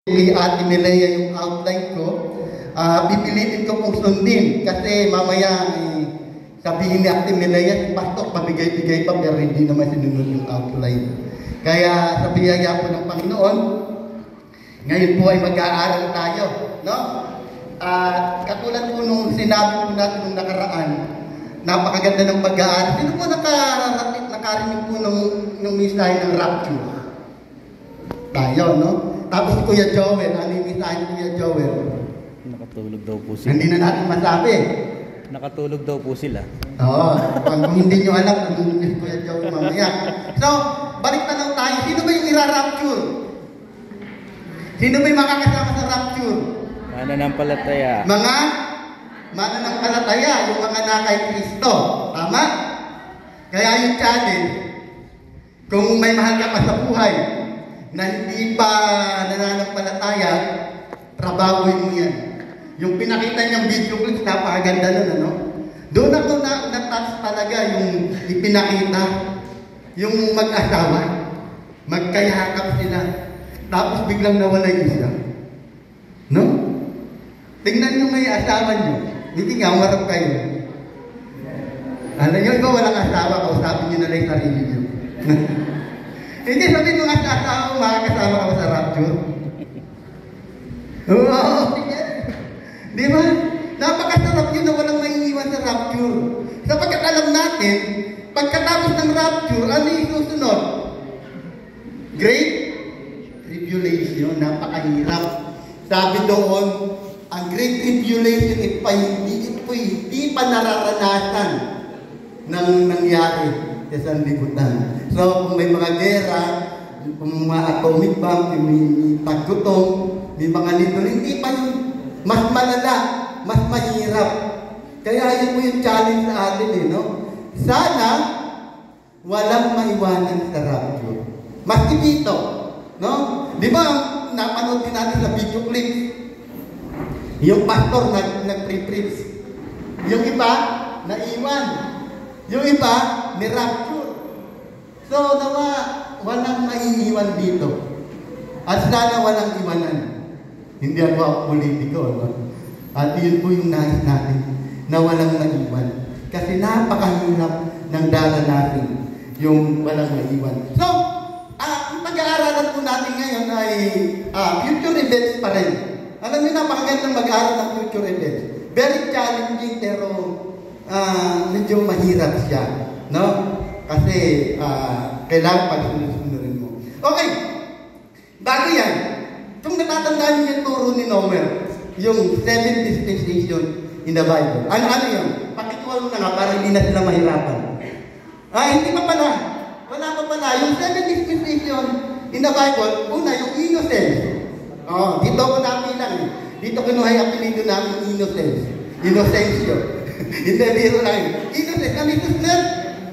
Kay Ate Melea yung outline ko, pipilitin ko pong sundin kasi mamaya sabihin ni Ate Melea, si Pastor, pabigay-bigay pa pero hindi naman sinunod yung outline. Kaya sa biyaya po ng Panginoon, ngayon po ay mag-aaral tayo. No? Katulad po nung sinabi po natin nung nakaraan, napakaganda ng pag-aaral. Sino po nakarinig po nung mensahe ng rapture? Tayo, no? Tapos Kuya Joel, ano yung mensahe ni Kuya Joel? Nakatulog daw po sila. Hindi na natin masabi. Nakatulog daw po sila. Oo, kung hindi nyo alam, nandun si Kuya Joel mamaya. So, balik na lang tayo. Sino ba yung ira-rapture? Sino ba yung makakasama sa rapture? Mananampalataya. Mga mananampalataya, yung mga nakay Kristo. Tama? Kaya yung challenge, kung may mahal ka pa sa buhay, na hindi pa nananampalataya, trabahoin mo yan. Yung pinakita niyang video clips, napakaganda nun, ano? Doon ako na-touch talaga yung ipinakita, yung mag-asawa, magkayakap sila, tapos biglang nawala yung isa. No? Tingnan nyo may asawa nyo, hindi nga, umarap kayo. Alam nyo, ikaw walang asawa, kausapin nyo na lang yung sarili nyo. Hindi sabihin mo nga sa asawa, makakasama ka sa rapture. Oo, di ba? Napakasarap yun na walang maiiwan sa rapture. Sapagkat alam natin, pagkatapos ng rapture, ano yung susunod? Great Tribulation, napakahirap. Sabi doon, ang Great Tribulation, hindi pa nararanasan ng nangyari sa sanlibutan. So, kung may mga gera, kung mga atomic bomb, may tagutong, may mga nito, hindi pa yun mas malala, mas mahirap. Kaya yun po yung challenge sa atin, no? Sana, walang maiwanan sa rapture. Maski dito, no? Di ba, napanood din natin sa video clip, yung pastor nag-pre-preach. Yung iba, naiwan. Yung iba, ni-rapture. So, nawa, walang maiiwan dito. At sana walang iwanan. Hindi ako politiko, no? At yun po yung nais natin, na walang maiwan. Kasi napakahirap ng dala natin, yung walang maiwan. So, ang pag-aaralan po natin ngayon ay future events pa rin. Alam niyo, napakagandang mag-aaral ng future events. Very challenging, pero medyo mahirap siya, no? Kasi kailangan pag-sunurin mo. Okay, bago yan, kung natatandaan niyo yung turo ni Noel, yung 7 dispensation in the Bible. Ano yun? Pakituwa mo na nga para hindi na sila mahirapan. Hindi pa pala. Wala pa pala. Yung 7 dispensation in the Bible, una, yung innocence. Dito ko napilang. Dito kinuha yung apelido namin, innocence. Innocencio. Hindi, biro lang yun. Innocence. Ano ito na?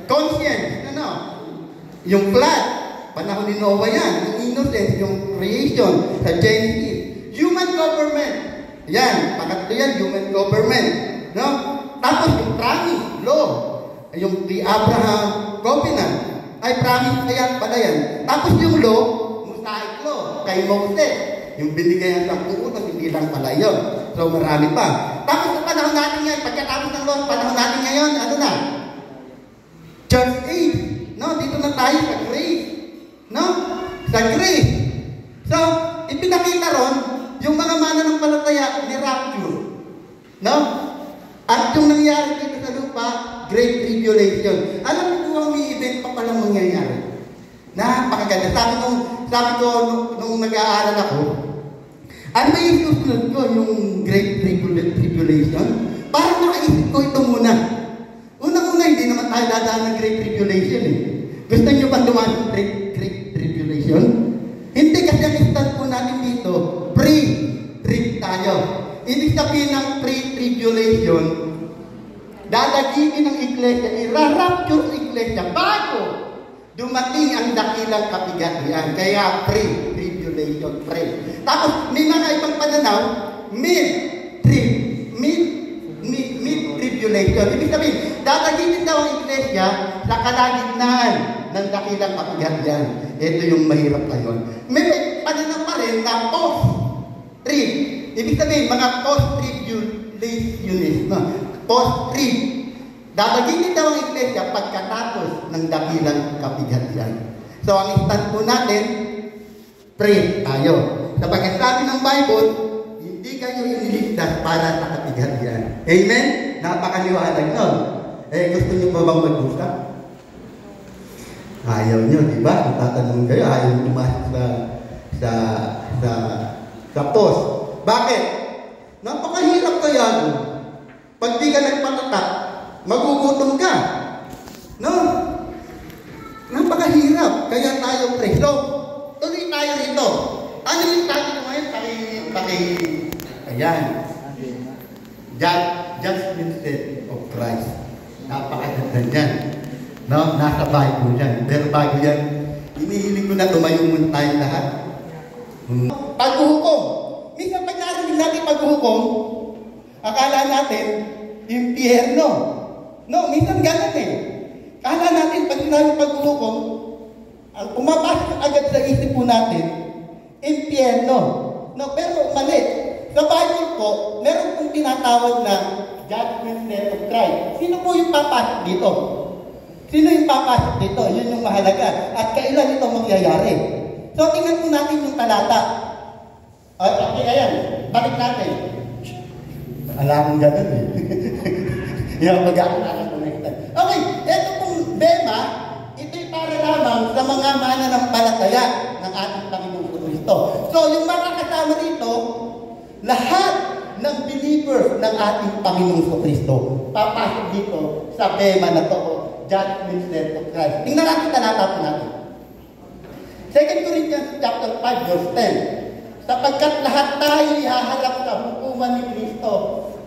Conscience. Ano? Yung flood. Panahon ni Noah yan. Yung innocence, yung creation sa Genesis. Human government. Yan. Pangatlo yan, human government. No? Tapos yung promise, law. Yung kay Abraham covenant. Ay, promise na yan pala yan. Tapos yung law, Mosaic law. Kay Moses. Yung binigay ng 10 utos, hindi lang pala yun. So, marami pa. Tapos sa panahon natin ngayon, pagkatapos ng law, panahon natin ngayon, ano na? Church age. No? Dito na tayo sa grace. No? Sa grace. So, ipinakita ron, yung mga mananampalataya ni rapture. No? At yung nangyari dito sa lupa, Great Tribulation. Alam mo kung may event pa palang mangyayari? Napakaganda. Sabi ko nung nag-aaral ako, ano ba yung susunod ko, yung Great Tribulation? Parang nakaisip ko ito muna. Unang-una, hindi naman tayo dadaan ng Great Tribulation eh. Gusto nyo ba dumaan ng Great Tribulation? Hindi, kasi ang stand po natin dito, pre-trib tayo. Ibig sabihin ng pre-tribulation, dadagigin ng iglesia, i-rapture ng iglesia bago dumating ang dakilang kapighatian. Kaya pre-tribulation, pre. Tapos may mga ibang pananaw, mid-tribulation. Ibig sabihin, dadagigin daw ang iglesia sa kalagitnaan ng dakilang kapighatian. Ito yung mahirap ngayon. May pananaw pa rin na post Trib. Ibig sabihin, mga post-tribulationists. No? Post-trib. Dadagitin daw ang iglesia pagkatapos ng dakilang kapighatian. So, ang instant po natin, pray tayo. Sapagkat sabi ng Bible, hindi kayo iniligtas para sa kapighatian. Amen? Napakaliwanag nun. Gusto niyo ba bang mag-usap? Ayaw niyo, di ba? Kung tatanungin kayo, ayaw niyo pumasok sa post. Bakit? Napakahirap kaya doon. Pag di ka nagpatatak, magugutom ka. No? Napakahirap. Kaya tayo pray. So, tuloy tayo rito. Ano yung tayo ngayon? Ayan. Judgment Seat of Christ. Napakaganda yan. No? Nasa Bible yan. Pero bago yan, inihiling ko na tumayo muna tayong lahat. Paghuhukom. Minsan pag narinig natin paghuhukom, akala natin, impyerno. No, minsan ganun eh. Akala natin pag natin paghuhukom, ang pumapasok agad sa isip po natin, impyerno. No, pero mali. Sa Bible po, meron pong tinatawag na Judgment Seat of Christ. Sino po yung papasok dito? Sino yung papasok dito? Yun yung mahalaga. At kailan ito mangyayari? So, tingnan po natin yung talata. Okay, ayan. Balik natin. Alam mo gano'n eh. Yung mag-aalala ko na ito. Okay, ito pong bema, ito'y para lamang sa mga mananampalataya ng ating Panginoong Kristo. So, yung mga kasama rito, lahat ng believers ng ating Panginoong Kristo papasok dito sa bema na to, Judgment Seat of Christ. Tingnan natin talata po natin. 2 Corinthians chapter 5 verse 10. Sapagkat lahat tayo ihaharap sa hukuman ni Kristo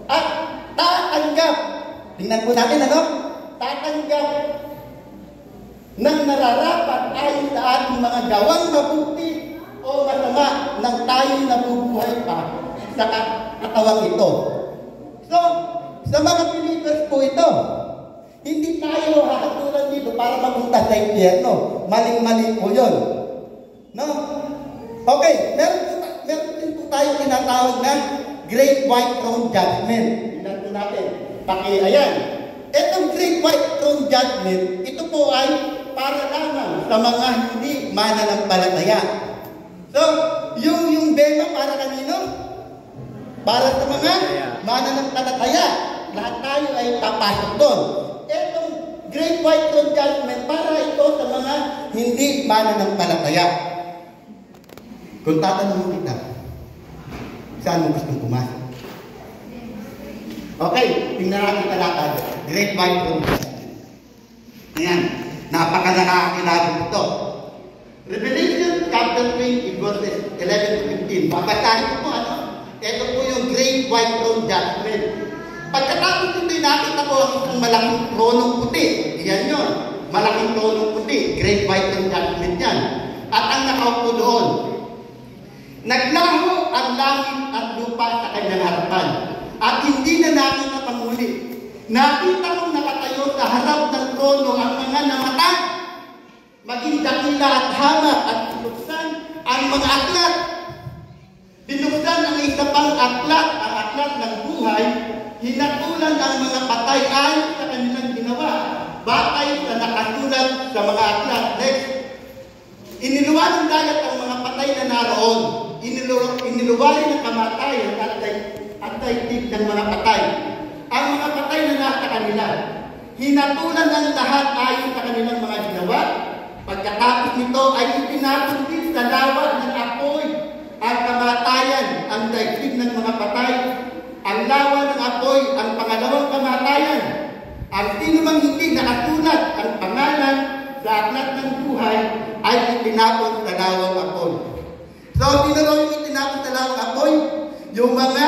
at tatanggap. Tingnan po natin ano? Tatanggap ng nararapat ayon sa ating mga gawang mabuti o masama nang tayo nabubuhay pa sa katawang ito. So, sa mga believers po ito, hindi tayo hahatulan dito para mapunta sa impyerno. Maling-mali po yun. No? Okay, meron din po tayo tinatawag na Great White Throne Judgment. Tingnan po natin. Ayan. Itong Great White Throne Judgment, ito po ay para lamang sa mga hindi mananampalataya. So, yung bema para kanino? Para sa mga mananampalataya. Lahat tayo ay papasok doon. Itong Great White Throne Judgment para ito sa mga hindi mananampalataya. Kung tatanungin kita, saan mo gustong pumasok? Okay, tingnan natin talata. Great White Throne Judgment. Ayan, napaka-nakakilala ito. Revelation chapter 20 verses 11 to 15. Babasahin ko po ano? Ito po yung Great White Throne Judgment. Pagkatapos nito'y nakita ko ang isang malaking tronong puti. Iyan yun. Malaking tronong puti. Great White Throne Judgment yan. At ang nakaupo doon. Naglaho ang langit at lupa sa kanyang harapan. At hindi na nakita panguli. Nakita kong nakatayo sa harap ng trono ang mga namatay. Maging dakila at hama at binuksan ang mga aklat. Binuksan ang isa pang aklat, ang aklat ng buhay. Hinatulan ang mga patay ayon sa kanilang ginawa. Batay sa nakasulat sa mga aklat. Next. Iniluwan ng dagat ang mga patay na naroon. Iniluwari ng kamatayan at daigdig ng mga patay. Ang mga patay na nasa kanila. Hinatulan ang lahat ayon sa kanilang mga ginawa. Pagkatapos nito ay itinapon din sa lawa ng apoy ang kamatayan, ang daigdig ng mga patay. Ang lawa ng apoy, ang pangalawang kamatayan. Ang sinumang hindi nakasulat ang pangalan sa aklat ng buhay ay itinapon sa lawang apoy. So, sino raw yung itinapon sa lawang apoy? Yung mga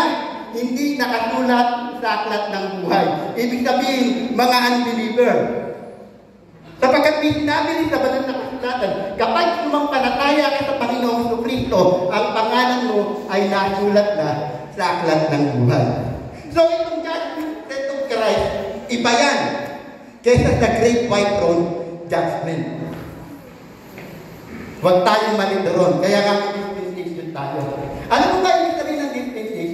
hindi nakasulat sa aklat ng buhay. Ibig sabihin, mga unbeliever. Sapagkat sinabi sa banal na kasulatan, kapag sumampalataya ka sa Panginoong Kristo, ang pangalan mo ay nasulat na sa aklat ng buhay. So, itong Judgment Seat of Christ, iba yan kaysa sa Great White Throne Judgment. Huwag tayong mali doon. Kaya nga, dispensation tayo. Ano po ba ibig sabihin ng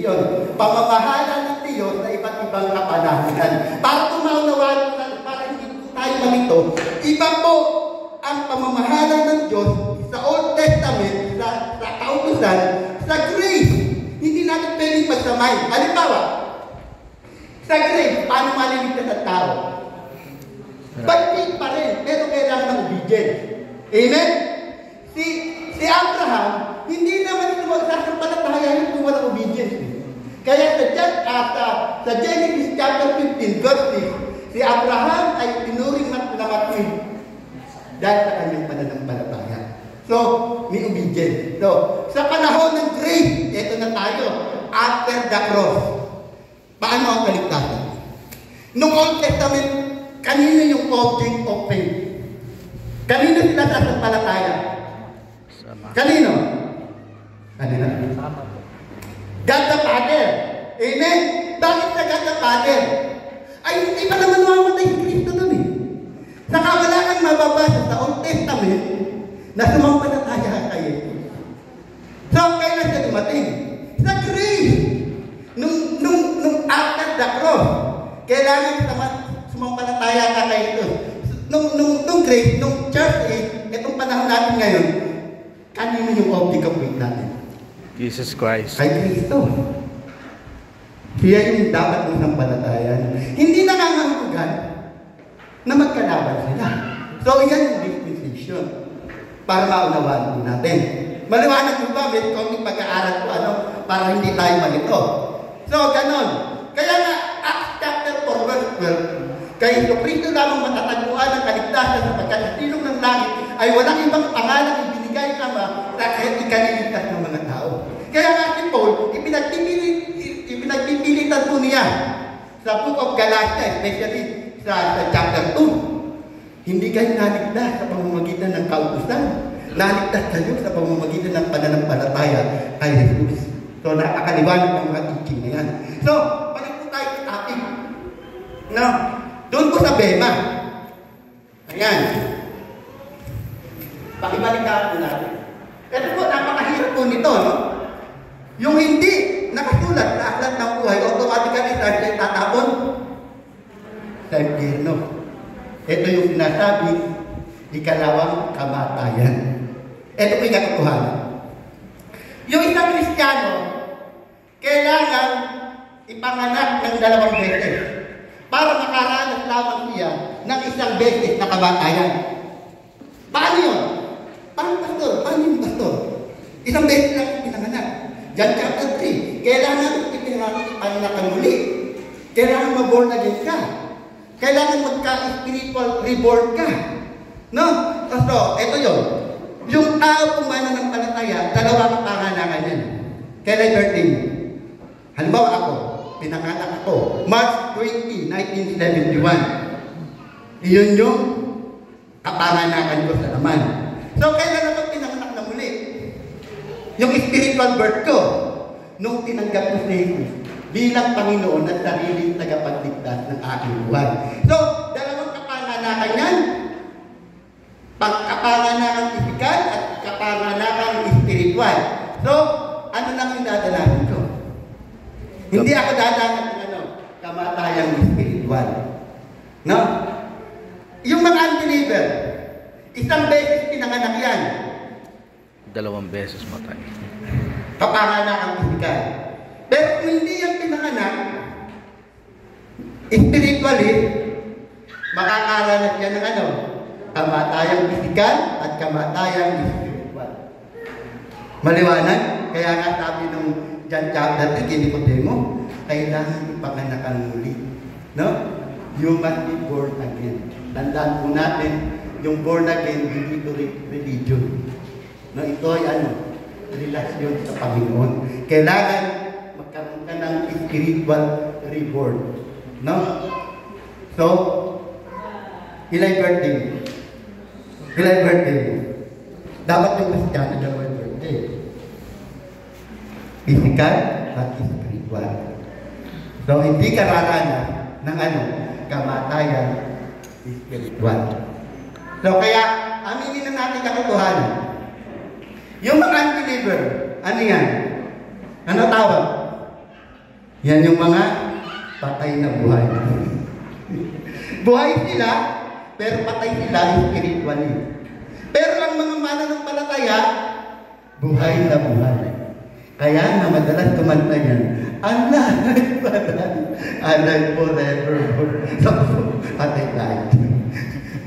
dispensation. Pamamahala ng Diyos sa iba't ibang kapanahunan. Para tumaunawaan natin, para hindi po tayo malito, iba po ang pamamahala ng Diyos sa Old Testament, sa kautusan, sa grace. Hindi natin pwedeng pagsamay. Halimbawa, sa grace, paano maliligtas ang tao? By faith pa rin, pero kailangan ng obedience. Amen? Si Abraham, hindi naman sumasasampalataya kung walang obedience. Kaya sa Genesis chapter 15, verse 6, si Abraham ay tinuring na matuwid dahil sa kanyang pananampalataya. So, may obedience. So, sa panahon ng grace, ito na tayo, after the cross. Paano ang kaligtasan? Noong Old Testament, kanino yung object of faith? Kanino sila sasampalataya? Kanino? Kanino? God the Father. Amen? Bakit sa God the Father? Ay, hindi pa naman mamatay si Kristo doon eh. Saka wala kang mababasa sa Old Testament na sumampalataya kay Jesus. So, kailan siya dumating? Sa grace. Nung after the cross, kailangan sumampalataya ka kay Jesus. Nung grace, nung church age, itong panahon natin ngayon, kanino yung object of faith natin? Jesus Christ. Kay Kristo. Siya yung dapat mong sampalatayan. Hindi nangangahulugan na magkalaban sila. So, yan yung dispensation para maunawaan po natin. Maliwanag mo ba? May konting pag-aaral po para hindi tayo malito. So, ganon. Kaya nga, Acts chapter 4, verse 12, kay Kristo lamang matatagpuan ang kaligtasan sapagkat ang silong ng langit ay walang ibang pangalan ibinigay Ama sa kahit ikaliligtas ng mga tao. Kaya nga si Paul, ipinagpipilitan po niya sa Book of Galatians, especially sa chapter 2. Hindi kayo naligtas sa pamamagitan ng kautusan. Naligtas kayo sa pamamagitan ng pananampalataya kay Jesus. So, napakaliwanag ng mga teaching na yan. So, balik po tayo sa topic. No? Doon po sa Bema. Ayan. Pakibalikan po natin. Ito po, napakahirap po nito, no? Yung hindi nakasulat sa aklat ng buhay, automatically ay tatapon sa impyerno. Ito yung sinasabi, ikalawang kamatayan. Ito po yung katotohanan. Yung isang Kristiyano, kailangan ipanganak ng 2 beses para makaranas lamang siya ng 1 beses na kamatayan. Paano yun? Paano pastor? Paano yung pastor? 1 beses lang pinanganak. John chapter 3, kailangan ipinanganak muli. Kailangan ma-born again ka. Kailangan magka-spiritual reborn ka. No? So, ito yun. Yung tao pumana ng palataya, 2 kapanganakan yan. Kailan birthday mo? Halimbawa ako, pinanganak ako, March 20, 1971. Iyon yung kapanganakan ko sa naman. So, kailan ako pinanganak na muli? Yung spiritual birth ko, nung tinanggap ko si Jesus bilang Panginoon at sariling tagapagligtas ng aking buhay. So, 2 kapanganakan yan. Pagkapanganakan pisikal at kapanganakan spiritual. So, ano lang yung dadalahin ko? Hindi ako dadalahin ng kamatayang spiritual. No? Yung mga unbeliever, 1 beses pinanganak yan. 2 beses matay. Kapanganakan pisikal. Pero kung hindi yan pinanganak, spiritually, makakaranas yan ng kamatayang pisikal at kamatayang spiritual. Maliwanag? Kaya nga sabi nung John chapter 3, Nicodemo, kailangan ipanganakan muli. No? You must be born again. Tandaan po natin, yung born again, hindi ito religion. No, ito ay relasyon sa Panginoon. Kailangan magkaroon ka ng spiritual reborn. No? So, ilang birthday? Ilang birthday? Dapat yung Kristiyano 2 birthday. Physical at spiritual. So, hindi ka raranas ng kamatayan spiritual. So, kaya, aminin na natin katotohanan. Yung mga unbeliever, ano yan? Ano tawag? Yan yung mga patay na buhay. Buhay sila, pero patay sila spiritually. Pero ang mga mananampalataya, buhay na buhay. Kaya na madalas kumanta yan, alive, alive forever. So, patay tayo.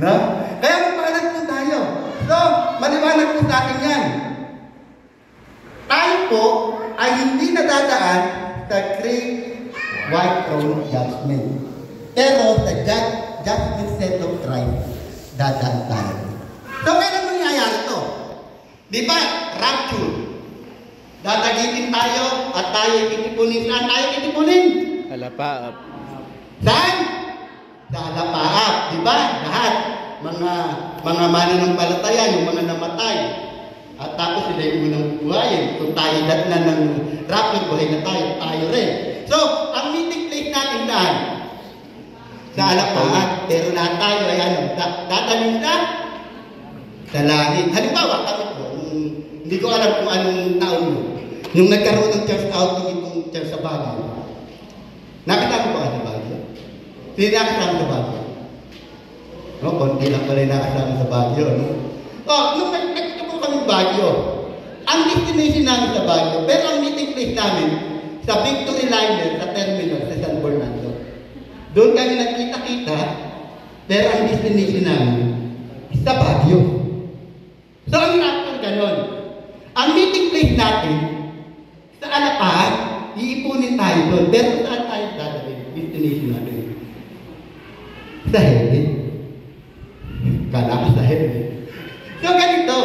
No? Kaya magpaalam po tayo. So, maliwanag po sa atin yan. Tayo po ay hindi nadadaan sa great white throne judgment. Pero sa judgment seat of Christ, dadaan tayo. So, kailan mangyayari ito? Di ba? Rapture. Dadagitin tayo at tayo titipunin. Saan tayo titipunin? Alapaap. Saan? Sa alapaap. Di ba? Lahat. Mga mananampalataya, yung mga namatay. At tapos sila yung unang buhayin. Kung tayo datnan ng rapture, buhay na tayo rin. So, ang meeting place natin saan? Sa alapaap. Pero lahat tayo ay ano? Dadaling sa langit. Halimbawa, kami po, hindi ko alam kung anong taon mo. Nung nagkaroon ng church outing itong church sa Baguio. Nakita ko ba sa Baguio? Hindi nakasama sa Baguio. No, konti lang pala yung nakasama sa Baguio. No? Nung nagkita po kami Baguio, ang destination namin sa Baguio, pero ang meeting place namin sa Victory Liner, sa terminal, sa San Fernando. Doon kami nagkita-kita, pero ang destination namin sa Baguio. So, ang rapture ganon. Ang meeting place natin, sa Alapahan, iipunin tayo doon. Pero saan tayo dadalhin? Destination natin. Sa heaven. Kala ko sa heaven. So, ganito.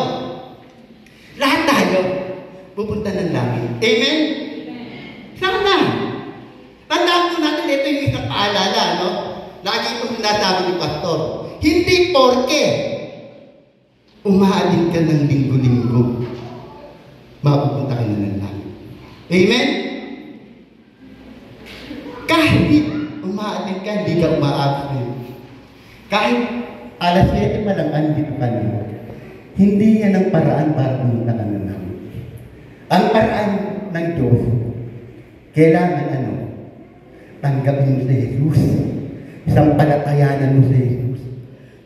Lahat tayo, pupunta ng langit. Amen? Sana. Tandaan po natin, ito yung isang paalala, no? Lagi ko sinasabi ni Pastor. Hindi porke umaaling ka ng linggo-linggo, mapupunta ka na ng langit. Amen? Kahit umaaling ka, hindi ka umaabsent. Kahit alas 7 pa lang andito ka na, hindi yan ang paraan para pumunta ka ng langit. Ang paraan ng Diyos, kailangan tanggapin mo si Jesus. Sampalatayanan mo si Jesus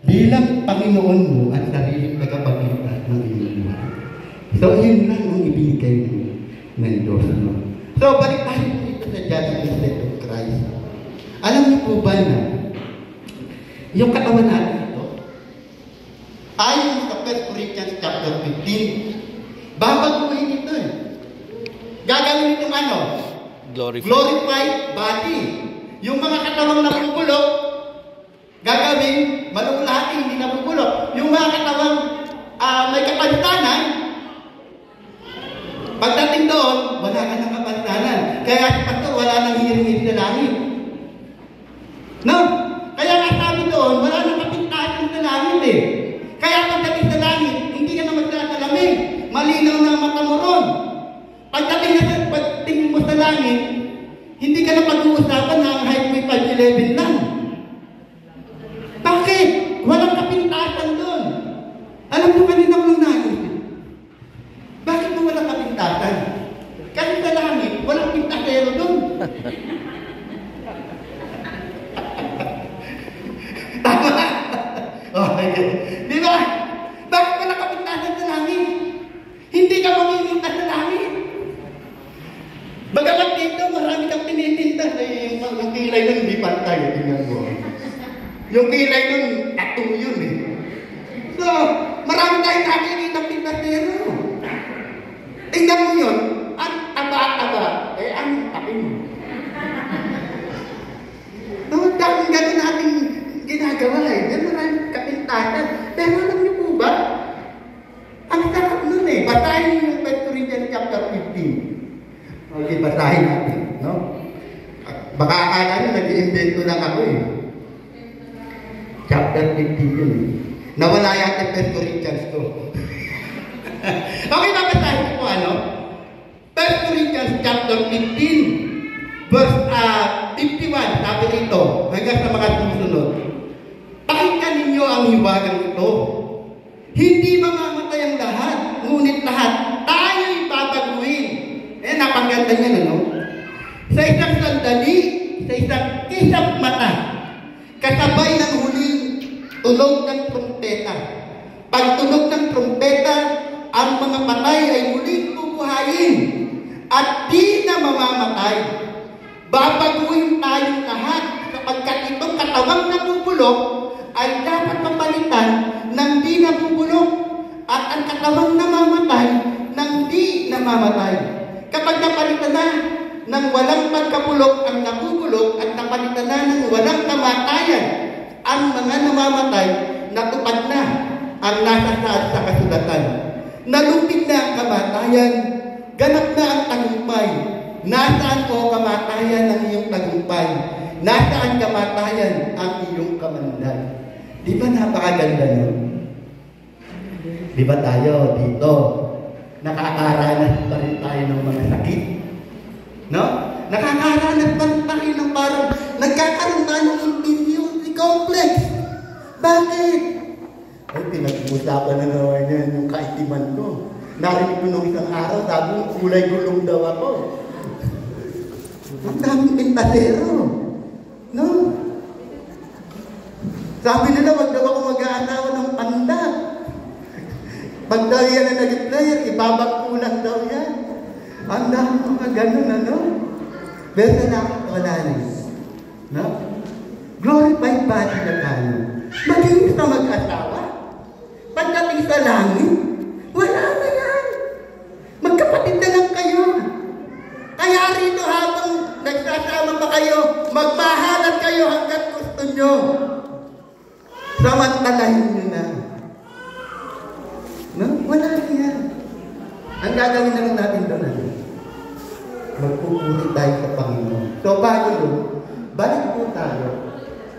bilang Panginoon mo at sariling tagapagligtas ng iyong buhay. So, yun lang ang ibigay ng Diyos. So, balik tayo dito sa judgment seat of Christ. Alam niyo po ba na yung katawan natin ito, ayon sa 1 Corinthians chapter 15, babaguhin ito eh. Gagawin itong glorified body. Yung mga katawang nabubulok, gagawin, malulati, hindi nabubulok. Yung mga katawang may kapantanan, pagdating doon, wala ka ng kapantanan. Kaya si Pastor, wala nang hiring sa langit. No? Kaya nga sabi doon, wala nang kapintasan sa langit eh. Kaya pagdating sa langit, hindi ka na magsasalamig. Malinaw na ang mata mo ron. Pagdating mo sa langit, hindi ka na pag-uusapan na ang height mo 5'11" lang. Bakit? Walang kapintasan doon. Alam mo kanina kung naisip. Bakit mo walang kapintasan? Kasi sa langit, walang pintasero doon. Tama? Okay. Di ba? Bakit walang kapintasan sa langit? Hindi ka mamimintas sa langit. Bagamat dito, marami kang tinitintas. Yung kilay nun, hindi pantay. Tingnan mo. Yung kilay nun, tattoo yun eh. So, marami tayong nakikita ng pintasero. Tingnan mo yun, ang taba-taba, ang tabi mo. So, dahil gano'n natin ginagawa eh. Yan maraming kapintasan. Pero alam niyo po ba? Ang sarap nun eh. Basahin yung 1 Corinthians chapter 15. Okay, basahin natin, no? Baka akala nyo, nag-i-invento lang ako eh. Chapter 15 yun eh. Nawala yata 1 Corinthians ko. Okay, babasahin ko 1 Corinthians chapter 15, verse 51, sabi rito, hanggang sa mga susunod. Pakinggan ninyo ang hiwagang ito. Hindi mamamatay ang lahat, ngunit lahat tayo'y babaguhin. Napaganda niya, Sa isang sandali, sa isang kisap mata, kasabay ng huling tunog ng trumpeta. Pagtunog ng trumpeta, ang mga patay ay muling bubuhayin at di na mamamatay. Babaguhin tayong lahat sapagkat itong katawang nabubulok ay dapat mapalitan ng di nabubulok at ang katawang namamatay ng di namamatay. Kapag napalitan na ng walang pagkabulok ang nabubulok at napalitan na ng walang kamatayan ang mga namamatay, natupad na ang nasasaad sa kasulatan. Nalupit na ang kamatayan, ganap na ang tagumpay. Nasaan o kamatayan ang iyong tagumpay? Nasaan kamatayan ang iyong kamandag? Di ba napakaganda nun? Di ba tayo dito, nakakaranas pa rin tayo ng mga sakit? No? Nakakaranas pa rin tayo ng parang nagkakaroon tayo ng inferiority complex. Bakit? Ay, pinag-uusapan na naman yan yung kaitiman ko. Narinig ko nung isang araw, sabi mo, kulay gulong daw ako. Ang daming pintasero. No? Sabi nila, wag daw ako mag-aanawa ng panda. Pag daw yan na nag-player, ibabagpunan daw yan. Ang daming mga ganun, ano? Pero wala na. No? Glorified body na tayo. Maging sa mag-asawa. Pagdating sa langit, wala na yan. Magkapatid na lang kayo. Kaya rito habang nagsasama pa kayo, magmahalan kayo hanggat gusto nyo. Samantalahin nyo na. No? Wala na yan. Ang gagawin na lang natin doon natin. Magpupuri tayo sa Panginoon. So, bago yun, balik po tayo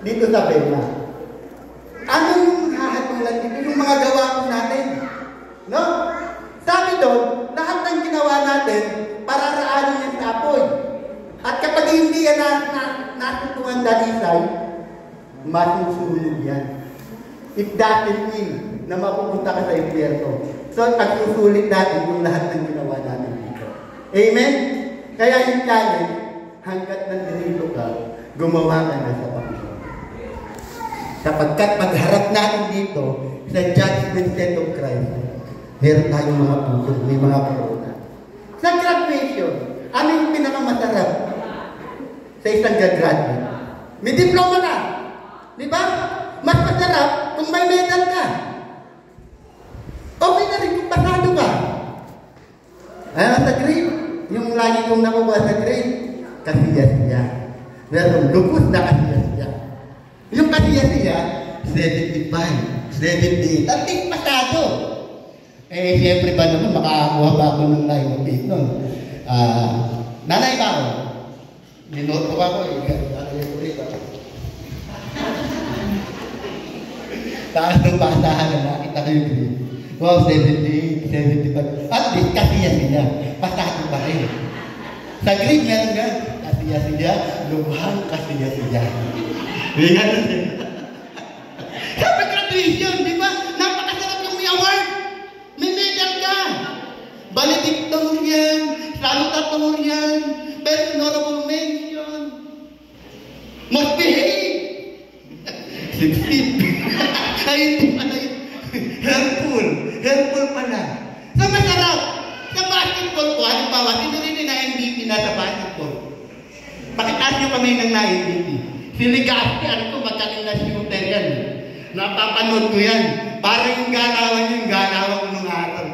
dito sa Bella. Anong hahatulan dito? Yung mga gawa po natin. No? Sabi doon, lahat ng ginawa natin, pararaanin yan sa apoy. At kapag hindi yan natutuan dalisay, masusunod yan. It doesn't mean na mapupunta ka sa impyerno. So, pagsusulit natin yung lahat ng ginawa natin dito. Amen? Kaya yung challenge, hanggat nandito ka, gumawa ka na sa Panginoon. Sapagkat pagharap natin dito sa judgment seat of Christ, meron tayong mga putol, may mga corona. Sa graduation, ano yung pinakamasarap sa isang graduate? May diploma ka. Di ba? Mas masarap kung may medal ka. Okay na rin kung pasado ka. Sa grade, yung lagi kong nakuha sa grade, kasiya-siya. Meron lubos na kasiya-siya. Yung kasiya-siya, 75, 78. At least pasado. Siyempre ba naman, makakakuha ba ako ng line of faith nun? Nanay ba ako? Minuto ko ako Tapos nung basahan na nakita ko yung grade. Wow, 78, 75. At least kasiya-siya. Pasado pa rin. Sa grade meron nga, kasiya-siya, lubhang kasiya-siya. May ganun din. Sa pag-graduation, di ba? Napakasarap yung may award. May medal ka. Valedictorian, salutatorian, best honorable mention. Most behave. Sip-sip. Ay, hindi pala yun. Helpful pala. Sa masarap. Sa basketball ko, halimbawa, sino rin na MVP na sa basketball? Pakitaan nyo kami ng na-MVP. Si Ligaspi, ano ko, magkaking na shooter yan. Napapanood ko yan. Parang yung galawan yung galawan ko nung araw.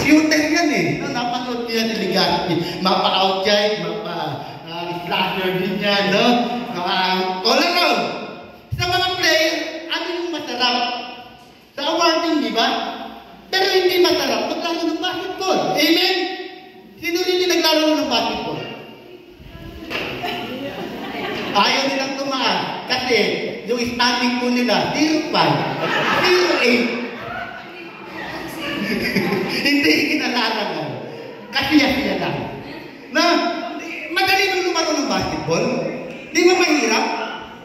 Shooter yan eh. Napanood ko yan si Ligaspi. Mapa-outside, mapa-slasher din yan, no? All around. Sa mga player, ano yung masarap? Sa awarding, di ba? Pero hindi masarap maglaro ng basketball. Amen? Sino rin yung naglaro ng basketball? Ayaw nilang tumaan. Kasi yung standing po nila, 0.5, 0.8. Hindi kinalarangan. Kasiya-siya lang. Na, madali nung lumaro ng basketball. Di ba mahirap?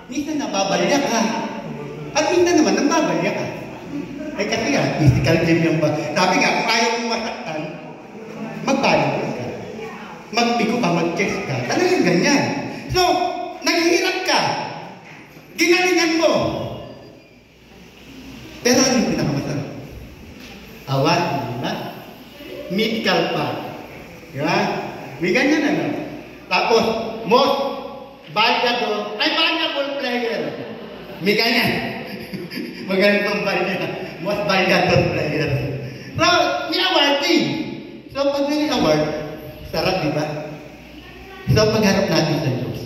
Minsan nababalya ka. At minsan naman nababalya ka. Ay kasi nga, physical game yung ba. Sabi nga, kung ayaw mong masaktan, magbalance ka. magbigo ka, mag-chest ka. Talagang ganyan. So, naghihirap ka. Ginalingan mo. Pero ano yung pinakamasarap? Awat, diba? Mythical pa. Diba? May ganyan ano. Tapos, most valuable player. May ganyan. Magaling pang most valuable player. So, may award din. So, pag may award, sarap, diba? So, pagharap natin sa Diyos.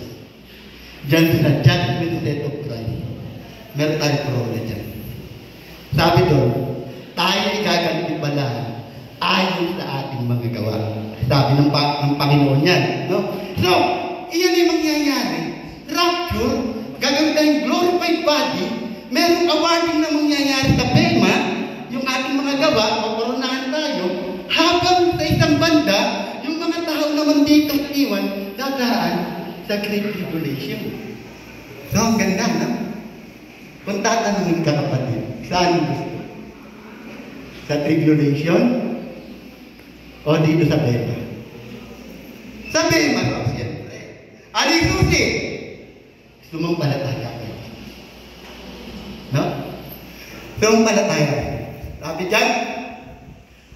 Diyan sa judgment seat of Christ. Meron tayong corona dyan. Sabi doon, tayo igagantimpalaan ayon sa ating mga gawa. Sabi ng Panginoon yan. No? So, iyan ay mangyayari. Rapture, gagawin tayong glorified body, merong awarding na mangyayari sa PEMA, yung ating mga gawa, magkoronahan tayo, habang sa isang banda, yung mga tao naman dito iwan, dadaan sa Great Tribulation. So, ang ganda, no? Kung tatanungin ka, kapatid, saan gusto? Sa Tribulation? O dito sa Bema? Sa Bema, no? Siyempre. Ano yung susi? Sumampalataya kayo. No? Sumampalataya. Sabi dyan,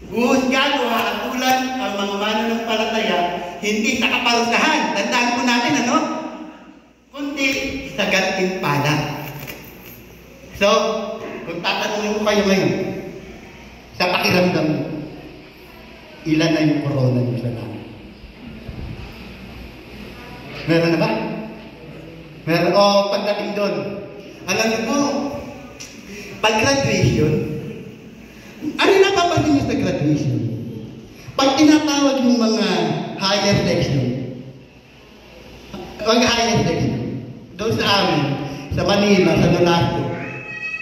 huhusgan o haatulan ang mga mananampalataya hindi sa kaparusahan. Tandaan po natin, ano? Kundi sa gantimpala. So, kung tatanungin ko kayo ngayon, sa pakiramdam mo, ilan na yung corona nyo sa langit? Meron na ba? Meron? O, pagdating doon, alam niyo po, pag-graduation, ano napapansin niyo sa graduation? Pag tinatawag yung mga higher section, doon sa amin, sa Manila, sa Nolasco,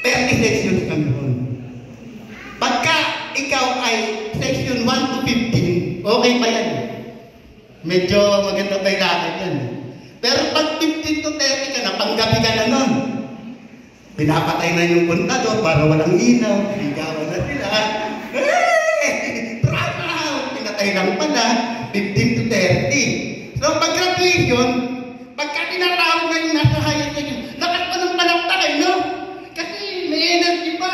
30 sections kami doon. Pagka ikaw ay section 1 to 15, okay pa yan. Medyo maganda pa yung lakad yan. Pero pag 15 to 30 ka na, panggabi ka na nun. Pinapatay na yung kontador para walang inaw, ligawan na sila. Drama! Pinatay lang pala, 15 to 30. So pag graduation, pagka tinatawag na yung nasa higher section, lakas pa ng palaktakay, no? Kasi may energy pa.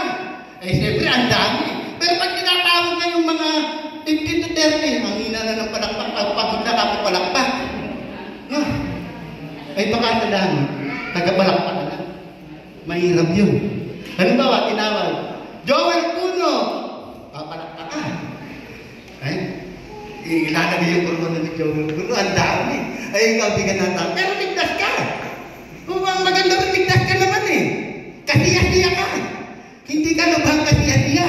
Eh, siyempre, ang dami. Pero pag tinatawag na yung mga 15 to 30, ang hina na ng palakpak, pagod na kapag palakpak. No? Ay, baka sa dami, taga-palakpak na lang. Mahirap yun. Halimbawa, tinawag, Joel Puno, papalakpak ka. Ay, ilalagay yung corona ni Joel Puno, ang dami. Ay, ikaw, di ka natawag. Pero ligtas ka. Kung ang maganda rin, ligtas ka naman eh. Kasiya-siya ka. Hindi ka lubhang kasiya-siya.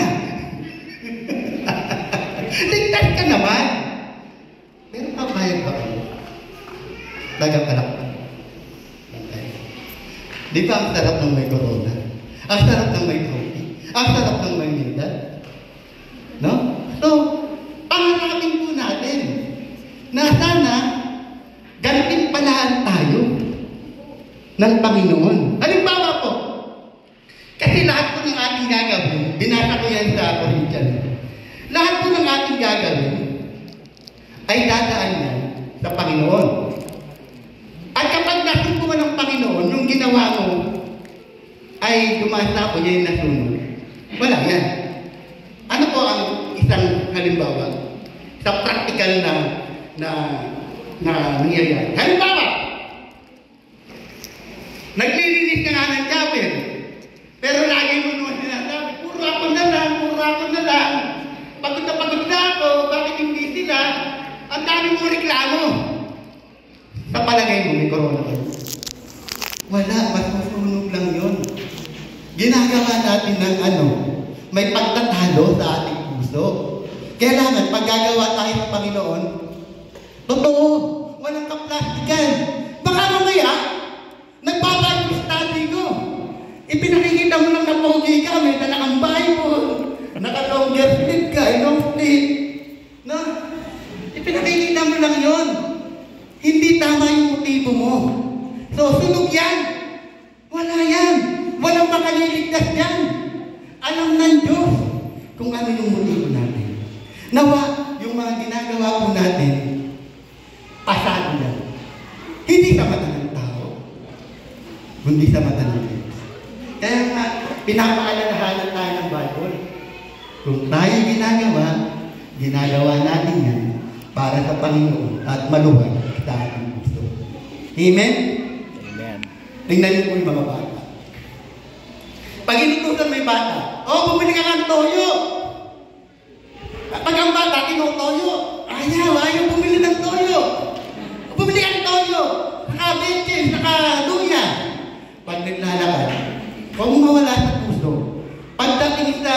Ligtas ka naman. Pero pabayag ba kayo? Taga-palakpak. Okay. Di ba ang sarap ng may corona? Ang sarap ng may trophy? Ang sarap ng may medal? No? So, pangarapin po natin na sana gantimpalaan tayo ng Panginoon. Halimbawa po, kasi lahat po ng ating gagawin, binasa ko yan sa Corinthians, lahat po ng ating gagawin ay dadaan yan sa Panginoon. At kapag nasunod ng Panginoon, yung ginawa mo ay dumasa po yan nasunod. Wala yan. Ano po ang isang halimbawa sa practical na nangyayari? Halimbawa, naglilinis ka nga ng chapel, pero lagi mo naman sinasabi, puro ako na lang. Pagod na ako, bakit hindi sila? Ang dami mo reklamo. Sa palagay mo, may corona kayo? Wala, mas masunog lang yun. Ginagawa natin ng may pagtatalo sa ating puso. Kailangan, pag gagawa tayo ng Panginoon, totoo, walang kaplastikan. Baka mamaya, nagbabago study ko. Ipinakikita mo lang na pogi ka, may dala kang Bible, naka-longer sleeve ka, long sleeve. No? Ipinakikita mo lang yun. Hindi tama yung motibo mo. So, sunog yan. Wala yan. Walang makaliligtas yan. Alam ng Diyos kung ano yung motibo natin. Nawa, yung mga ginagawa po natin kundi sa mata ng Diyos. Kaya nga, pinapaalalahanan tayo ng Bible. Kung tayo ginagawa natin yan para sa Panginoon at maluwag sa ating gusto. Amen? Amen. Tingnan niyo po yung mga bata. Pag inutusan may bata, bumili ka ng toyo. Pag ang bata, tinutoyo. Ayaw bumili ng toyo. Bumili ka ng toyo. Saka benches, saka luya. Pag naglalakad, kung mawala sa puso, pagdating sa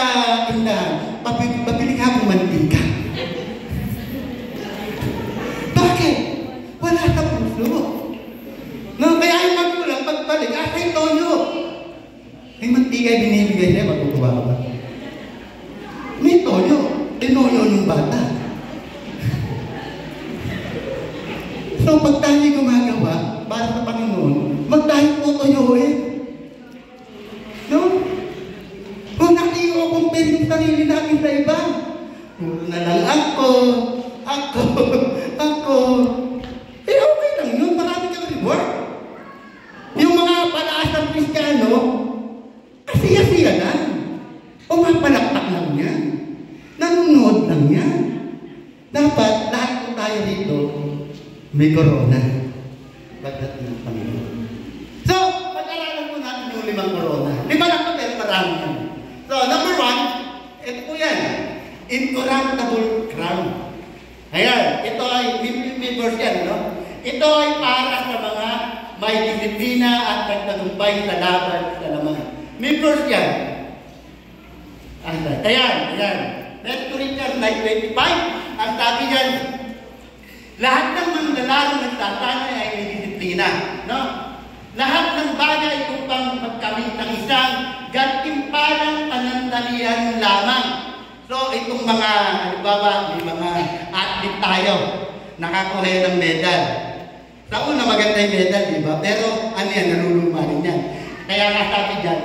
tindahan, pabili ka ng mantika. Bakit? Wala sa puso. No, kaya yung magulang, pagbalik, yung toyo. May mantika ay binibigay niya, matutuwa ka ba? May toyo. Tinoyo yung bata. So, pag tayo gumagawa para sa Panginoon, tayo tutuyoin. No? Kung compare yung sarili natin sa iba, puro na lang ako. Okay lang yun. Marami kang reward. Yung mga palaasang Kristiyano, siya lang. Pumapalakpak lang yan. Nanonood lang yan. Dapat lahat po tayo dito may corona. Pagdating ng Panginoon. So, pag-aralan po natin yung 5 corona. 5 lang po, pero marami yan. So, number 1, ito po yan. Incorruptible crown. Ayan, ito ay, may verse yan, no? Ito ay para sa mga may disiplina at nagtagumpay sa laban sa laman. May verse yan. Ayan. 1 Corinthians 9:25, ang sabi niyan, lahat ng manlalaro nagtatanay ay may disiplina. No? Lahat ng bagay upang magkamit ng isang gantimpalang panandalian lamang. So, itong mga, halimbawa, may mga athlete tayo, nakakuha ng medal. Sa una, maganda yung medal, di ba? Pero, naluluma rin yan. Kaya nga sabi dyan,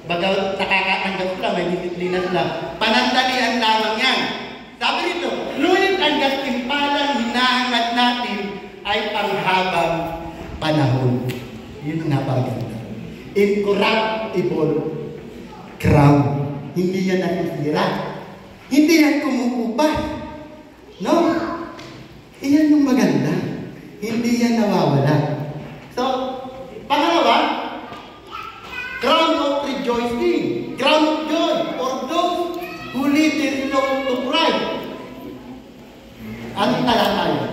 baga nakakatanggap sila, may disiplina sila. Panandalian lamang yan. Sabi nito, ngunit ang gantimpalang hinahangad natin ay panghabang panahon. Yun ang napaganda. Incorruptible crown. Hindi yan nasisira. Hindi yan kumukupas. No? Iyan yung maganda. Hindi yan nawawala. So, pangalawa, crown of rejoicing, crown of joy for those who live their soul to Christ. Anong talata yun?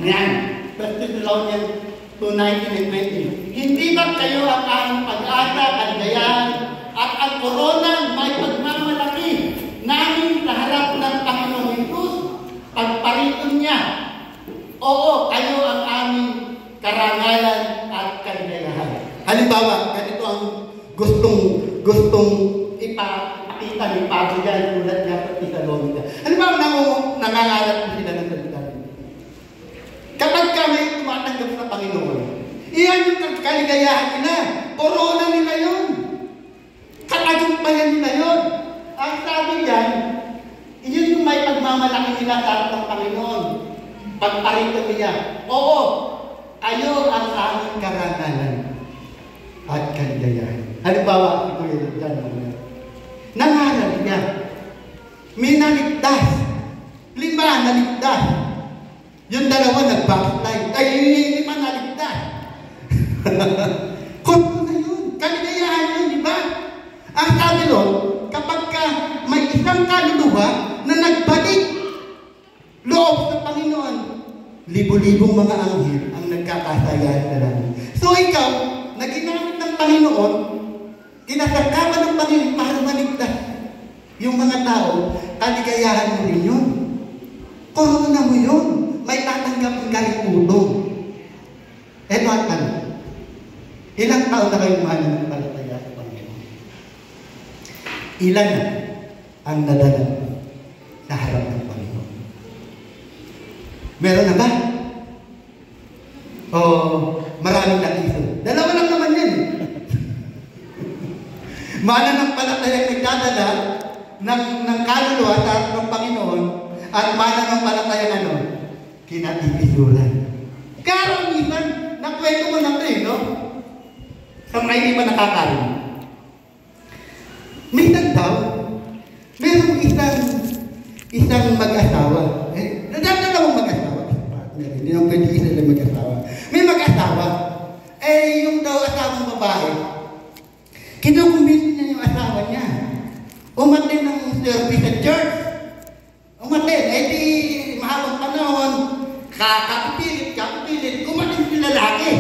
Yan. 1 Thessalonians 2:19-20. Hindi ba kayo ang aming pag-asa, kaligayahan, at ang korona may pagmamalaki namin sa harap ng Panginoong Hesus, pagparito niya? Oo, kayo ang aming karangalan at kaligayahan. Halimbawa, ganito ang gustong ipakita ni Pablo yan, ulat niya sa Thessalonica. Halimbawa, nangangalat po sila ng salita. Kapag kami tumatanggap sa Panginoon, iyan yung kaligayahan nila. Corona nila yun. Katagumpayan nila yun. Ang sabi niyan, iyon yung may pagmamalaki nila sa harap ng Panginoon. Pagparito niya, oo, kayo ang aming karangalan at kaligayahan. Halimbawa, ito yun dyan. Nangaral niya. May naligtas. 5 naligtas. Yung 2 nag-backslide. Ay, yung 5 naligtas. Kung na yun. Kaligayahan yun, di ba? Ang sabi ron, kapag may isang kaluluwa na nagbalik loob sa Panginoon, libo-libong mga anghel ang nagkakasayahan sa langit. So ikaw, na ginamit ng Panginoon, kinasagapan ng Panginoon para maligtas yung mga tao, kaligayahan mo rin yun. Corona mo yun. May tatanggapin ka rin utong. Eto ang tanong. Ilang taon na kayo mahal ng palataya sa Panginoon? Ilan ang nadala sa harap ng Panginoon? Meron na ba? O maraming nakiso? 2 lang naman yan. Mananampalatayang nagdadala ng kaluluwa sa harap ng Panginoon at mananampalatayang kinatipisuran. Karamihan, nakwento mo na ito no? Sa mga hindi pa nakakarinig. Minsan daw, merong isang mag-asawa. Dalawang mag-asawa. Hindi naman pwede isa lang mag-asawa. May mag-asawa. Yung daw asawang babae, kinukumbisi niya yung asawa niya. Umatin ng service sa church. Umatin. Di mahabang panahon, kapipilit, umatin si lalaki.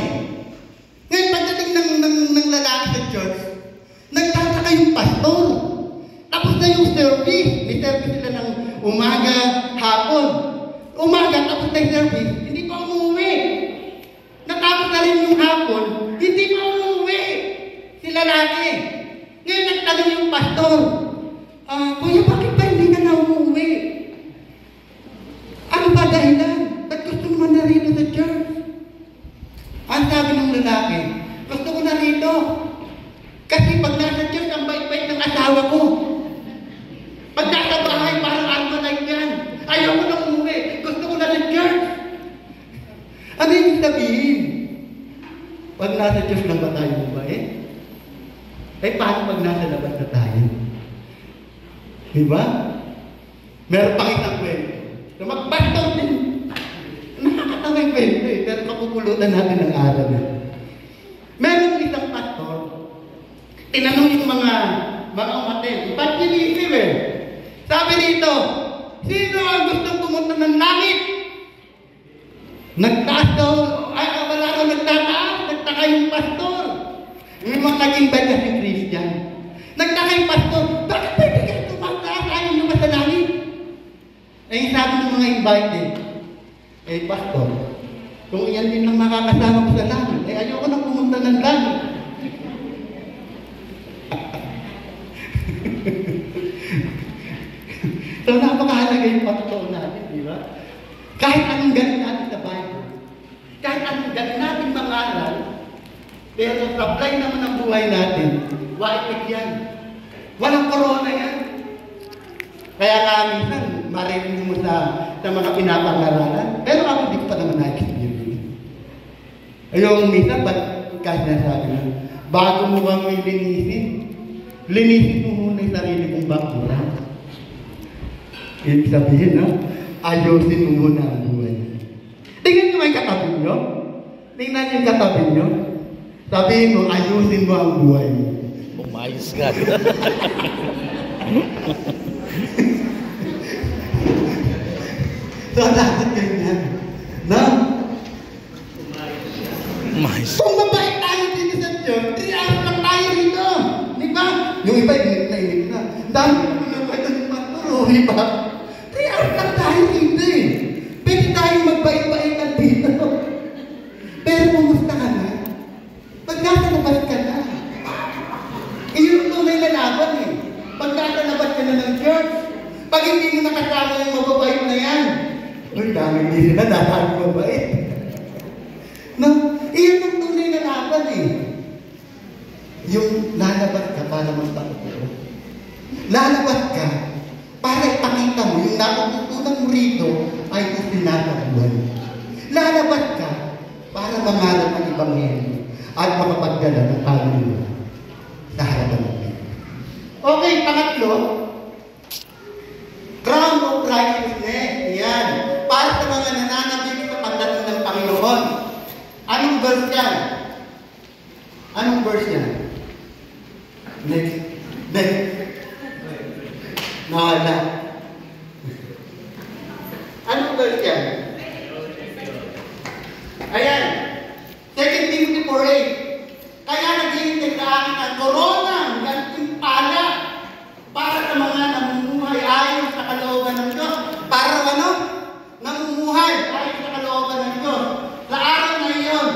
Ngayon, pagdating ng lalaki sa church, nagtataka yung pastor. Tapos na yung service. May service sila ng umaga, hapon. Umaga, tapos na yung service, hindi pa umuwi. Natapos na rin yung hapon, hindi pa umuwi. Si lalaki. Ngayon, nagtanong yung pastor, Kuya, bakit ba hindi ka na umuwi? Ano ba dahilan? Ba't gusto mo na rito sa church? Ang sabi ng lalaki, gusto ko na rito. Kasi pag nasa church, ang bait-bait ng asawa ko. Pag nasa bahay, parang almalite yan. Ayaw ko na umuwi. Gusto ko na sa church. Ano yung sabihin? Pag nasa church lang ba tayo mabait? Paano pag nasa labas na tayo? Diba? Meron pang isang kwento. Na magpastor din. Nakakatawa yung kwento pero kapupulutan natin ng araw na. Meron isang pastor, tinanong yung mga umaten, ba't nilisip Sabi dito, sino ang gustong pumunta ng langit? Nagtaas daw, wala daw nagtaka yung pastor. May mga naging bad na si Christian. Nagtaka yung pastor, bakit pwede kayo tumataas? Ayaw nyo ba sa langit? Sabi ng mga invited, pastor, kung yan din lang makakasama ko sa langit, ayaw ko na pumunta ng langit. So, napakahalaga yung patutuon natin, di ba? Kahit anong galing natin sa Bible, kahit anong galing natin mangaral, pero supply naman ang buhay natin, wait yan. Walang corona yan. Kaya nga minsan, marinig mo sa mga pinapangaralan, pero ako di ko pa naman na-experience. Yung minsan, kahit nasabi na, bago mo bang may linisin mo muna yung sarili kong bakura. Ibig sabihin, ayusin mo muna ang buhay. Tingnan nyo yung katabi nyo. Tingnan yung katabi nyo. Sabihin mo, ayusin mo ang buhay mo. Umayos ka. So, dapat ganyan. Na? Umayos. Kung mabait tayo dito sa church, 3 hours lang tayo dito. Di ba? Yung iba, inip na. Dami ko mabait ang pastor, di ba? 3 hours lang tayo dito Pwede tayong magbait-baitan dito. Pero kumusta ka na? Pag nasa labas ka na. Iyon ang tunay na laban Pag nasa labas ka na ng church, pag hindi mo nakasama yung mababait na yan, uy, dami hindi sila dahil mabait. No? Iyon ang tunay na laban Yung lalabas ka para magpapuro. Lalabas ka para ipakita mo yung natutunan mo rito ay yung pinatabuhan. Lalabas ka para mangarap ang Ebanghelyo at makapagdala ng kaluluwa sa harapan natin. Okay, pangatlo, crown of righteousness. Yan. Para sa mga nananabik sa pagdating ng Panginoon. Anong verse yan? Anong verse yan? Next. Nawala. Anong verse yan? Ayan. 2 Timothy 4:8. Kaya naghihintay sa akin ang corona, ganting pala, para sa mga namumuhay ayon sa kalooban ng Diyos. Para namumuhay ayon sa kalooban ng Diyos. Sa araw na iyon,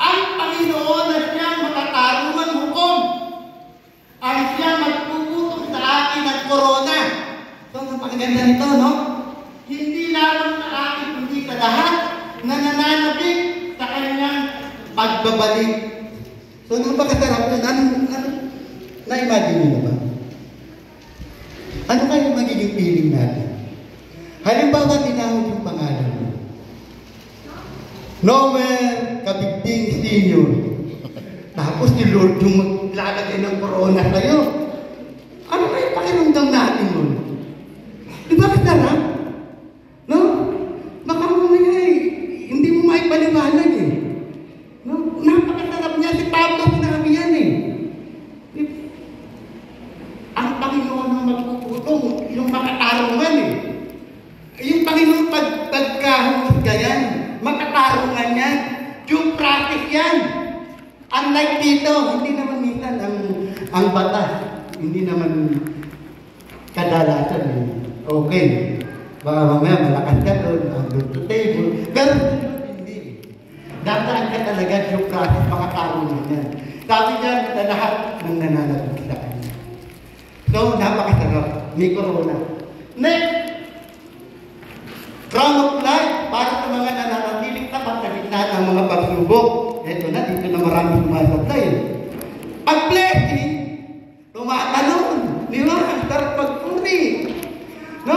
ang Panginoon na siyang makatarungan hukom, ang siyang magpuputok sa akin ng corona. So, napakaganda nito, no? Hindi lamang sa akin, kundi sa lahat na nananabik sa kanyang pagbabalik. So, nung pagkasarap yun, na-imagine nyo ba? Ano kayo magiging feeling natin? Halimbawa, tinawag yung pangalan mo. Noel Kabigding Senior. Tapos Tapos si Lord yung maglalagay ng corona sa'yo. Ano kaya pakiramdam natin nun? Di ba kasarap? No? Baka mamaya hindi mo maipaliwanag eh. No? Napakasarap niya. Si Pablo sinabi yan eh. Ang Panginoon ang magpuputong, yung makatarungan eh. Yung Panginoon pagkahusga yan, makatarungan yan, due process yan. Unlike dito, hindi naman minsan ang batas, hindi naman kadalasan eh. Okay, baka mamaya malakas ka doon, ang doon to table, pero hindi. Dadaan ka talaga due process, makatarungan yan. Sabi dyan sa lahat ng nananabig sa kanya. So, napakasarap, may corona. Next, crown of life para sa mga nananatiling tapat sa gitna ng mga pagsubok. Ito na, dito na maraming sumasablay. Pag-blessing, tumatalon. Di ba? Ang sarap pagpuri. No?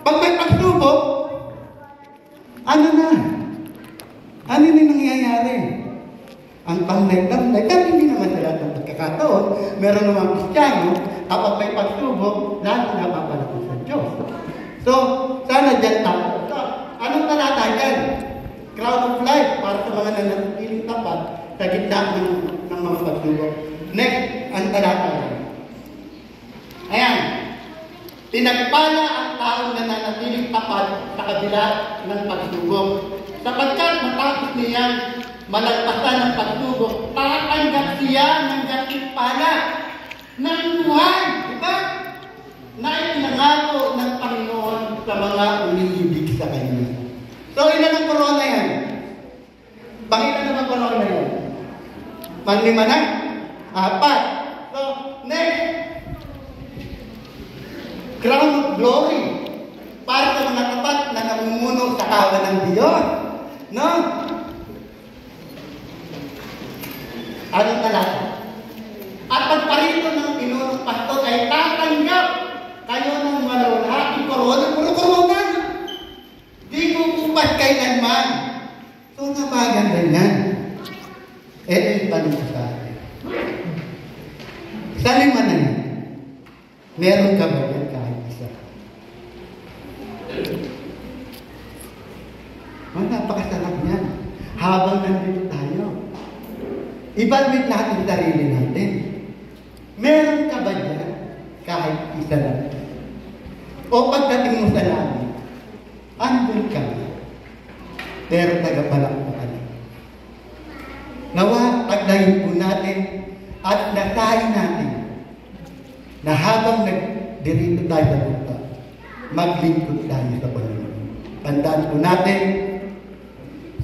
Pag may pagsubok, ano na? Ano na nangyayari? Ang panglay-panglay, pero hindi naman sa lahat ng pagkakataon. Meron naman Kristiyano, kapag may pagsubok, lahat na napapalaki sa Diyos. So, sana dyan tayo. So, anong talata dyan? Crown of life para sa mga nananatiling tapat sa gitna ng mga pagsubok. Next, ang talata dyan. Ayan. Pinagpala ang taong nananatiling tapat sa kabila ng pagsubok. Sapagkat matapos niyang malagpasan ng pagsubok, tatanggap siya ng gantimpala ng buhay. Diba? Na ipinangako ng Panginoon sa mga umiibig sa Kanya. So, ilan ang corona yan? Pangilan naman corona yan? Panlima na? 4. So, next. Crown of glory. Para sa mga tapat na namumuno sa kawan ng Diyos. No? Anong talata? At pagparito ng pinunong pastor ay tatanggap kayo ng malawalhating corona. Puro corona. Di kukupas kailanman. So, napaganda yan. Ito yung tanong ko sa atin. Sa 5 na yan, meron ka ba yan kahit isa? Napakasarap yan. Habang nandito tayo, ibalwit natin sarili natin. Meron ka ba dyan kahit isa lang? O pagdating mo sa langit, andun ka ba? Pero tagapalakpa ka lang. Nawa, pagdahin po natin at nasahin natin na habang nagdirito tayo sa lupa, maglingkod tayo sa Panginoon. Tandaan po natin,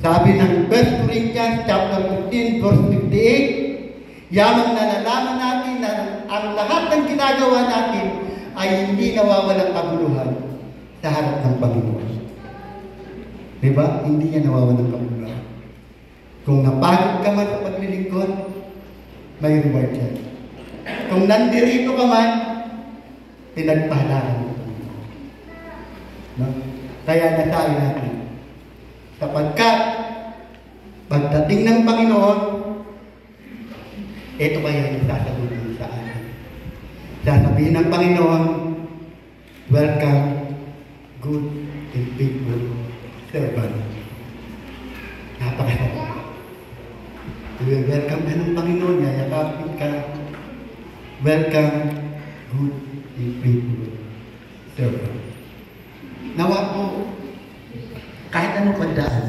sabi ng 1 Corinthians chapter 15, verse 58, yamang nalalaman natin na ang lahat ng ginagawa natin ay hindi nawawalang kabuluhan sa harap ng Panginoon. Diba? Hindi niya nawawalang kabuluhan. Kung napagod ka man sa paglilingkod, may reward yan. Kung nandirito ka man, pinagpahalaan mo. No? Kaya nasabi natin, sapagkat pagdating ng Panginoon, ito kaya yung sasabihin sa atin. Sasabihin ng Panginoon, welcome, good and faithful servant. Napakasarap. Welcome ka ng Panginoon, yayakapin ka. Welcome, good and faithful servant. Nawa po, kahit anong pagdaan,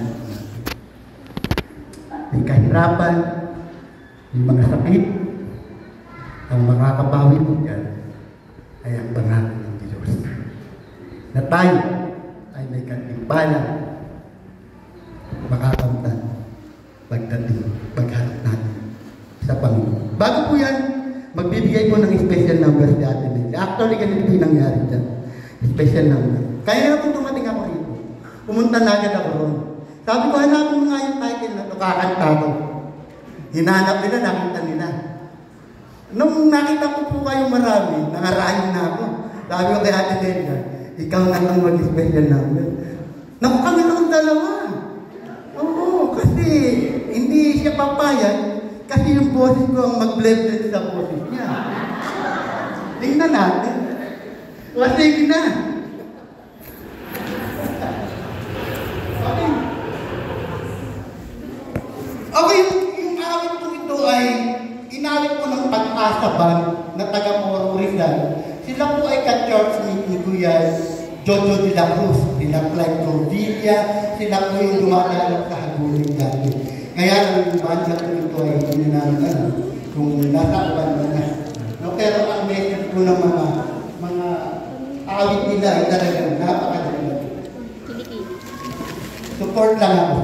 may kahirapan, may mga sakit, ang makakabawi mo dyan ay ang pangalan ng Diyos. Na tayo ay may katimpala, makakamtan, pagharap natin sa Panginoon. Bago po yan, magbibigay po ng special number si Ate Nelly. Actually, ganito yung nangyari dyan. Special number. Kaya na po tumating ako rito. Pumunta na agad ako ron. Sabi ko, hanapin mo nga yung title na ito, kakanta ko. Hinanap nila, nakita nila. Nung nakita ko po kayo marami, nangarahin na ako. Sabi ko kay Ate Nelly, ikaw na lang mag-special number. Naku, kami lang 2. Oo, kasi hindi siya papayag kasi yung boses ko ang mag-blend sa boses niya. Tingnan natin. O, sige na. Okay. Okay, yung awit ko ito ay inawit ko ng Pag-asa Band na taga-Moro Rizal. Sila po ay ka-church ni Kuya Jojo de la Cruz, sila Clyde Cordilla, sila po yung dumatalap sa Haguling dati. Kaya ang banda ko ito ay ininanan kung nasa banda na. No, pero ang message ko ng mga awit nila ay talagang napakaganda. Support lang ako.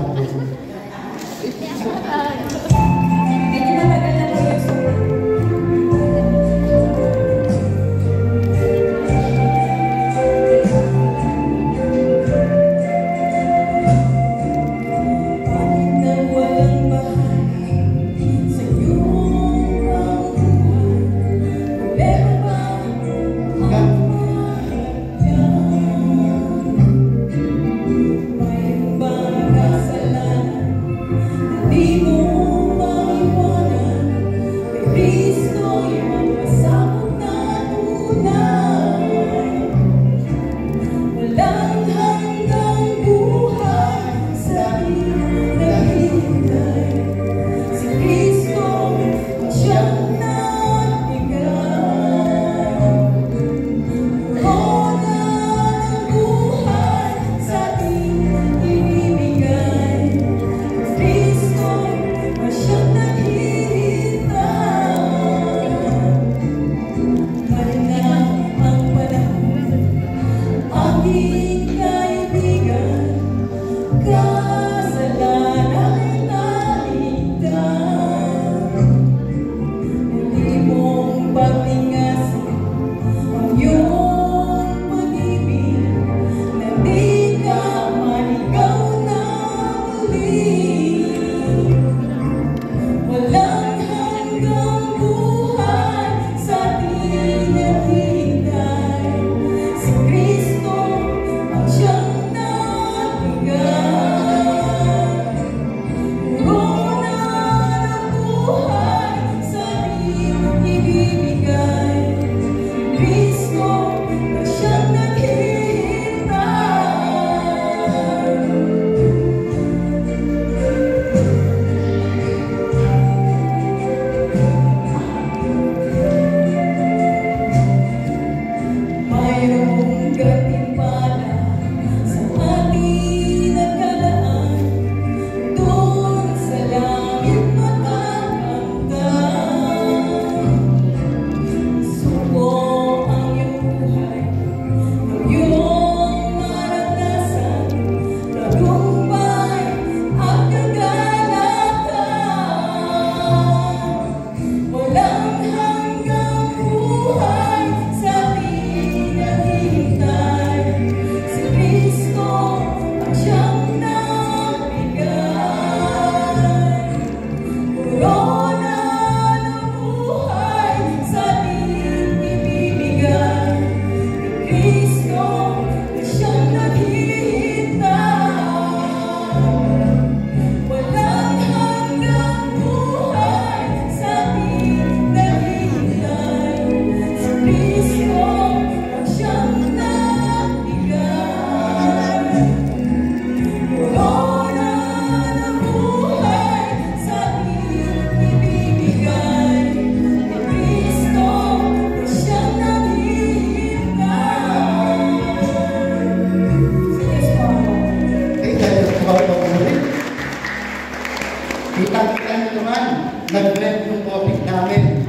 nag-blend yung topic namin.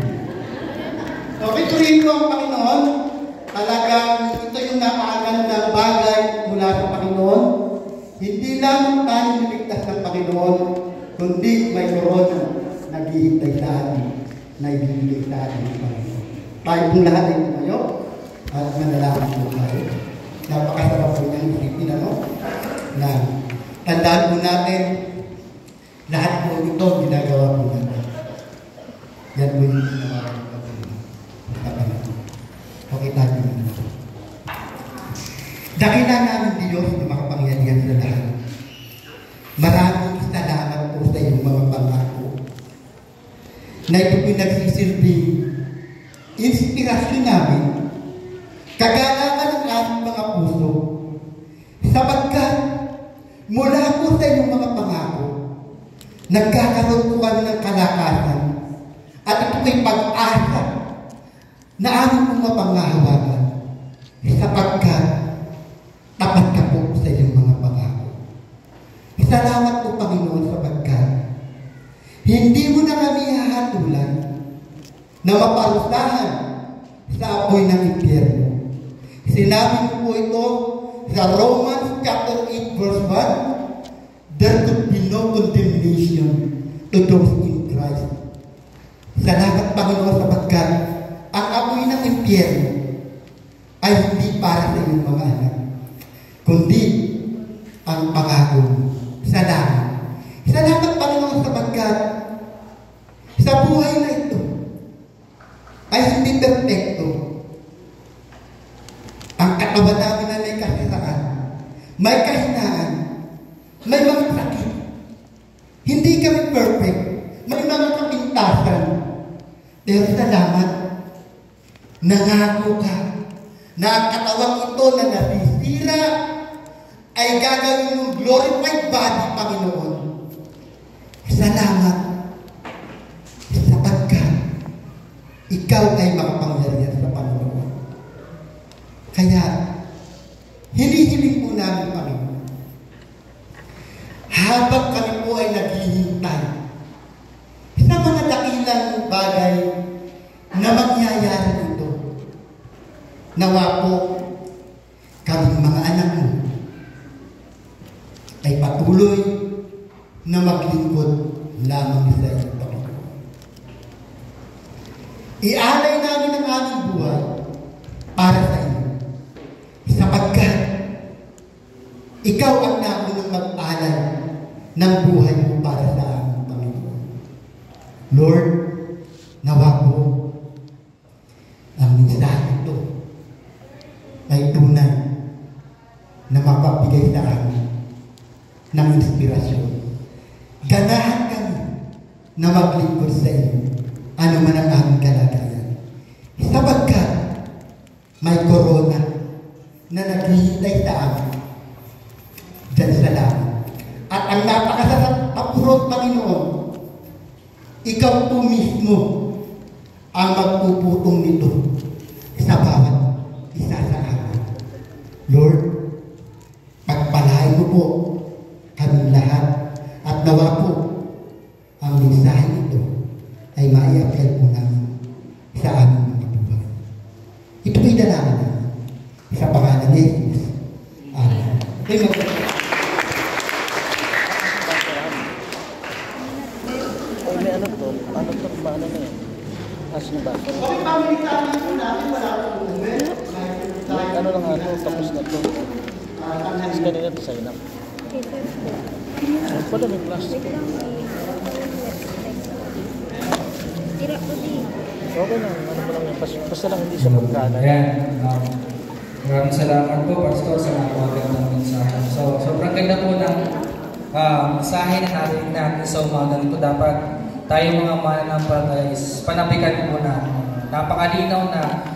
So, pituloy ko ang Panginoon. Talagang ito yung napakagandang bagay mula sa Panginoon. Hindi lang tayo niligtas ng Panginoon, kundi may korona naghihintay sa atin, na ibibigay sa atin ng Panginoon. Tayo pong lahat ay tumayo at manalangin po tayo. Napakasarap po niyang isipin, na tandaan po natin, lahat po ito ginagawa po natin. Yan po yung ginagawa po natin. Okay, tayo naman. Dakila namin Diyos na makapangyarihan sa lahat. Maraming salamat po sa iyong mga pangako. na ito pinagsisilbing inspirasyon namin, kagalangan ng aming mga puso, sapagkat mula po sa inyong mga pangako, nagkakaroon po kami ng kalakasan at ito po'y pag-asa na aming pong mapangahawakan sapagkat tapat ka po sa inyong mga pangako. Salamat po, Panginoon, sapagkat hindi mo na kami hahatulan na maparusahan sa apoy ng impyerno. Sinabi mo po ito sa Romans chapter 8 verse 1, there could be no condemnation to those in Christ. Salamat, Panginoon, sapagkat ang apoy ng impyerno ay hindi para sa iyong mga anak, kundi ang pangako sa langit. Salamat, Panginoon, sapagkat sa buhay na ito ay hindi perfecto. Ang katawan namin na may kasiraan, may kahinaan, may mga sakit. Hindi kami perfect. May mga kapintasan. Pero salamat, nangako ka na ang katawang ito na nasisira ay gagawin ng glorified body, Panginoon. Salamat sapagkat ikaw ay makapangyarihan sa Panginoon. Kaya, hinihiling po namin, Panginoon, habang kami po ay naghihintay sa mga dakilang bagay na mangyayari dito, nawa po kaming mga anak mo ay patuloy na maglingkod lamang sa iyo, Panginoon. Ialay namin ang aming buhay para sa iyo, sapagkat ikaw ang naunang mag-alay ng buhay mo para sa amin, Panginoon. Lord, nawa po ang mensahe ito ay tunay na mapapigay sa amin ng inspirasyon. Ganahan kami na maglingkod sa iyo, ano man ang aming kalagayan. Sapagkat may corona na naghihintay sa amin dyan sa langit. At ang napakasarap apurot, Panginoon, ikaw po mismo ang magpuputong nito sa bawat isa sa amin. Lord, pagpalain mo po kaming lahat at nawa po ang mensahe nito ay mai-apply po namin sa aming mga buhay. Ito po'y dalangin namin sa pangalan ni Jesus. Amen. May ano to? Ano to? Paano na yan? Asin ba? Okay, pamilitaan po namin, wala po uwi. Ano lang ano? Tapos na to. Tapos kanina to sign up. Ano pala may plastic? Tira ko din. Okay lang. Ano pa lang yan? Basta lang hindi siya magkala. Ayan. Maraming salamat po, Pastor, sa napakagandang mensahe. So, sobrang ganda po ng mensahe na narinig natin sa umagang ito. Dapat tayo mga mananampalataya is panabikan po na napakalinaw na